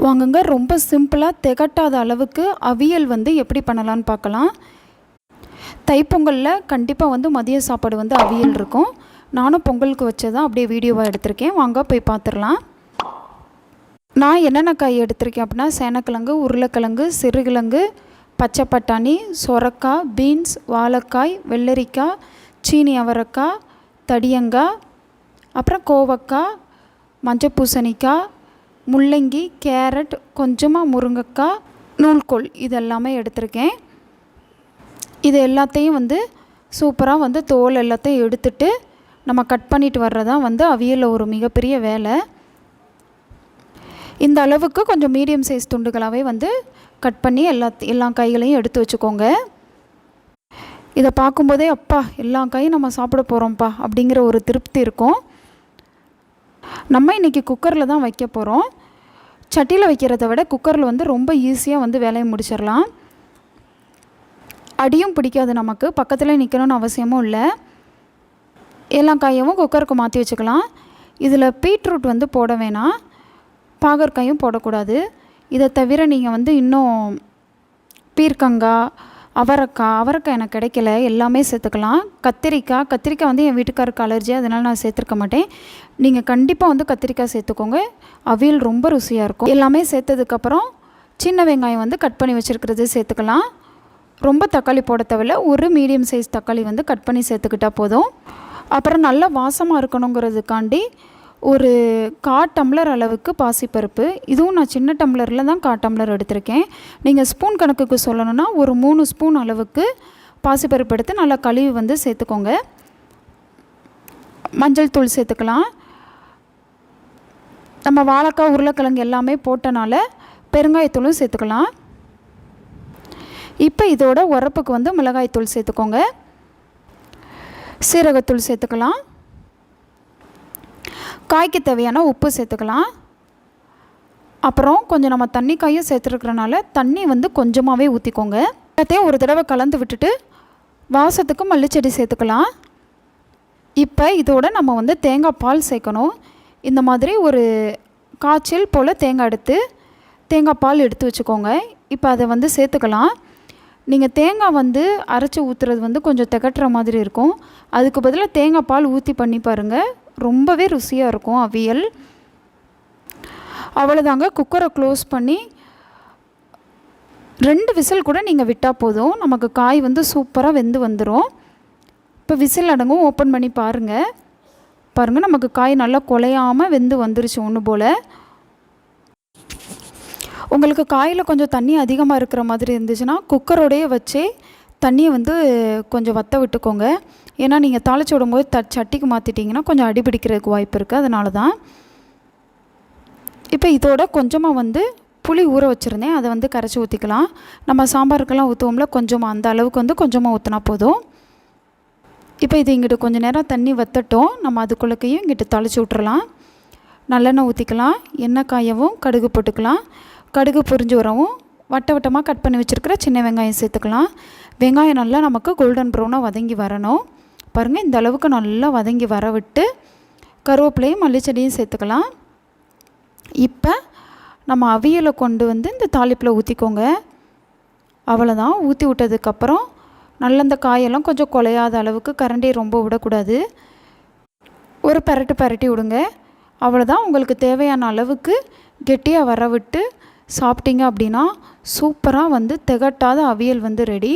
வாங்குங்க, ரொம்ப சிம்பிளாக திகட்டாத அளவுக்கு அவியல் வந்து எப்படி பண்ணலான்னு பார்க்கலாம். தைப்பொங்கலில் கண்டிப்பாக வந்து மதிய சாப்பாடு வந்து அவியல் இருக்கும். நானும் பொங்கலுக்கு வச்சதான் அப்படியே வீடியோவாக எடுத்திருக்கேன். வாங்க போய் பார்த்துடலாம். நான் என்னென்ன காய் எடுத்திருக்கேன் அப்படின்னா, சேனக்கிழங்கு, உருளைக்கிழங்கு, சிறுகிழங்கு, பச்சை பட்டாணி, சொரக்காய், பீன்ஸ், வாழைக்காய், வெள்ளரிக்காய், சீனி அவரைக்காய், தடியங்காய், அப்புறம் கோவக்காய், மஞ்சள் பூசணிக்காய், முள்ளங்கி, கேரட், கொஞ்சமாக முருங்கைக்காய், நூல்கோல் இதெல்லாமே எடுத்திருக்கேன். இது எல்லாத்தையும் வந்து சூப்பராக வந்து தோல் எல்லாத்தையும் எடுத்துட்டு நம்ம கட் பண்ணிட்டு வர்றதான் வந்து அவியலில் ஒரு மிகப்பெரிய வேலை. இந்த அளவுக்கு கொஞ்சம் மீடியம் சைஸ் துண்டுகளாகவே வந்து கட் பண்ணி எல்லா காய்களையும் எடுத்து வச்சுக்கோங்க. இதை பார்க்கும்போதே அப்பா எல்லா காயும் நம்ம சாப்பிட போகிறோம்ப்பா அப்படிங்கிற ஒரு திருப்தி இருக்கும். நம்ம இன்றைக்கி குக்கரில் தான் வைக்க போகிறோம். சட்டியில் வைக்கிறத விட குக்கரில் வந்து ரொம்ப ஈஸியாக வந்து வேலையை முடிச்சிடலாம். அடியும் பிடிக்காது, நமக்கு பக்கத்தில் நிற்கணும்னு அவசியமும் இல்லை. எல்லா காயவும் குக்கருக்கு மாற்றி வச்சுக்கலாம். இதில் பீட்ரூட் வந்து போட வேணாம், பாகற்காயும் போடக்கூடாது. இதை தவிர நீங்கள் வந்து இன்னும் பீர்க்கங்காய், அவரைக்காய் எனக்கு கிடைக்கல, எல்லாமே சேர்த்துக்கலாம். கத்திரிக்காய் வந்து என் வீட்டுக்காருக்கு அலர்ஜி, அதனால் நான் சேர்த்துருக்க மாட்டேன். நீங்கள் கண்டிப்பாக வந்து கத்திரிக்காய் சேர்த்துக்கோங்க, அவியல் ரொம்ப ருசியாக இருக்கும். எல்லாமே சேர்த்ததுக்கப்புறம் சின்ன வெங்காயம் வந்து கட் பண்ணி வச்சுருக்கிறது சேர்த்துக்கலாம். ரொம்ப தக்காளி போட தேவையில்ல, ஒரு மீடியம் சைஸ் தக்காளி வந்து கட் பண்ணி சேர்த்துக்கிட்டால் போதும். அப்புறம் நல்லா வாசமாக இருக்கணுங்கிறதுக்காண்டி ஒரு 1/4 டம்ளர் அளவுக்கு பாசிப்பருப்பு, இதுவும் நான் சின்ன டம்ளரில் தான் 1/4 டம்ளர் எடுத்திருக்கேன். நீங்கள் ஸ்பூன் கணக்குக்கு சொல்லணுன்னா ஒரு 3 ஸ்பூன் அளவுக்கு பாசிப்பருப்பு எடுத்து நல்லா கழுவி வந்து சேர்த்துக்கோங்க. மஞ்சள் தூள் சேர்த்துக்கலாம். நம்ம வாழைக்காய், உருளைக்கிழங்கு எல்லாமே போட்டனால பெருங்காயத்தூளும் சேர்த்துக்கலாம். இப்போ இதோட உரப்புக்கு வந்து மிளகாய்த்தூள் சேர்த்துக்கோங்க, சீரகத்தூள் சேர்த்துக்கலாம், காய்க்கு தேவையான உப்பு சேர்த்துக்கலாம். அப்புறம் கொஞ்சம் நம்ம காயும் சேர்த்துருக்கிறனால தண்ணி வந்து கொஞ்சமாகவே ஊற்றிக்கோங்க. எல்லாத்தையும் ஒரு தடவை கலந்து விட்டுட்டு வாசத்துக்கு மல்லிச்செடி சேர்த்துக்கலாம். இப்போ இதோட நம்ம வந்து தேங்காய் பால் சேர்க்கணும். இந்த மாதிரி ஒரு காய்ச்சல் போல் தேங்காய் பால் எடுத்து வச்சுக்கோங்க. இப்போ அதை வந்து சேர்த்துக்கலாம். நீங்கள் தேங்காய் வந்து அரைச்சி ஊற்றுறது வந்து கொஞ்சம் திகட்டுற மாதிரி இருக்கும். அதுக்கு பதிலாக தேங்காய் பால் ஊற்றி பண்ணி பாருங்கள், ரொம்பவே ருசியாக இருக்கும் அவியல். அவ்வளோதாங்க, குக்கரை க்ளோஸ் பண்ணி 2 விசில் கூட நீங்கள் விட்டால் போதும், நமக்கு காய் வந்து சூப்பராக வெந்து வந்துடும். இப்போ விசில் அடங்கும், ஓப்பன் பண்ணி பாருங்கள் நமக்கு காய் நல்லா குலையாமல் வெந்து வந்துருச்சு ஒன்று போல். உங்களுக்கு காயில் கொஞ்சம் தண்ணி அதிகமாக இருக்கிற மாதிரி இருந்துச்சுன்னா குக்கரோடையே வச்சு தண்ணியை வந்து கொஞ்சம் வற்ற விட்டுக்கோங்க. ஏன்னா நீங்கள் தாளிச்சு விடும்போது சட்டிக்கு மாற்றிட்டிங்கன்னா கொஞ்சம் அடிபிடிக்கிறதுக்கு வாய்ப்பு இருக்குது, அதனால தான். இப்போ இதோட கொஞ்சமாக வந்து புளி ஊற வச்சுருந்தேன், அதை வந்து கரைச்சி ஊற்றிக்கலாம். நம்ம சாம்பாருக்கெல்லாம் ஊற்றுவோம்ல, கொஞ்சமாக அந்த அளவுக்கு வந்து கொஞ்சமாக ஊற்றினா போதும். இப்போ இது இங்கிட்டு கொஞ்சம் நேரம் தண்ணி வற்றட்டும், நம்ம அதுக்குள்ளக்கையும் இங்கிட்டு தாளித்து விட்டுறலாம். நல்லெண்ணெய் ஊற்றிக்கலாம், எண்ணெய் காயவும் கடுகு போட்டுக்கலாம். கடுகு பொரிஞ்சு வரவும் வட்டமாக கட் பண்ணி வச்சுருக்கிற சின்ன வெங்காயம் சேர்த்துக்கலாம். வெங்காயம் நல்லா நமக்கு கோல்டன் ப்ரௌனாக வதங்கி வரணும். பாருங்கள், இந்த அளவுக்கு நல்லா வதங்கி வர விட்டு கருவேப்பிலையும் மல்லிச்செடியும் சேர்த்துக்கலாம். இப்போ நம்ம அவியலை கொண்டு வந்து இந்த தாளிப்பில் ஊற்றிக்கோங்க. அவ்வளோதான், ஊற்றி விட்டதுக்கப்புறம் நல்ல இந்த காயெல்லாம் கொஞ்சம் குலையாத அளவுக்கு கரண்டி ரொம்ப விடக்கூடாது, ஒரு பரட்டி விடுங்க. அவ்வளோதான், உங்களுக்கு தேவையான அளவுக்கு கெட்டியாக வர விட்டு சாப்பிட்டீங்க அப்படின்னா சூப்பராக வந்து திகட்டாத அவியல் வந்து ரெடி.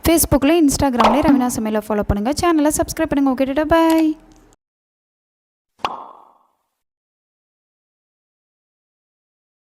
ஃபேஸ்புக்கில், இன்ஸ்டாகிராம்லேயே ரவினா சமையலை ஃபாலோ பண்ணுங்கள், சேனலை சப்ஸ்கிரைப் பண்ணுங்கள். ஓகே, பாய்.